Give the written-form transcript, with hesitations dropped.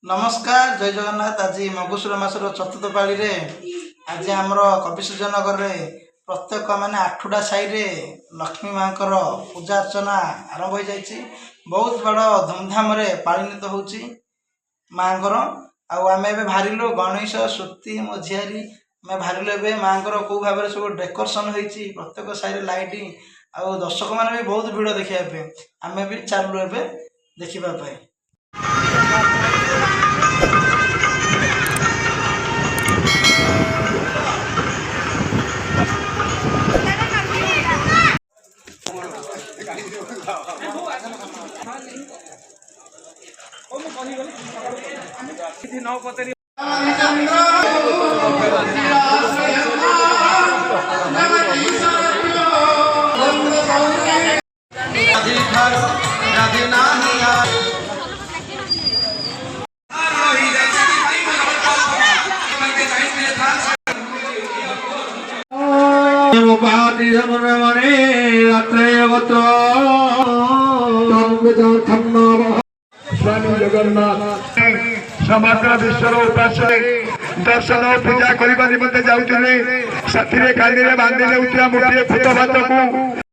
नमस्कार जय जगन्नाथ। आज मगुसुर मासर चतुर्थ पाली रे आज आमर कपिसूर्य नगर रे प्रत्येक माने आठुटा साई रे लक्ष्मी माँ पूजा अर्चना आरंभ हो जाइए। बहुत बड़ धूमधाम रे पालित होची माँ आमे बाहरिलु गणेश सुती मो झियारी आम बाहरिलु माँ कौ भाव में सब डेकोरेसन होती प्रत्येक साई लाइट आ दर्शक मैंने भी बहुत भिड़ देखा आमे भी चलू ए देखापी। स्वामी जगन्नाथ समग्र विश्वर उपासना दर्शन पूजा करने निमंते जाऊँ साथी काली बांधि मूर्ति फुट भात को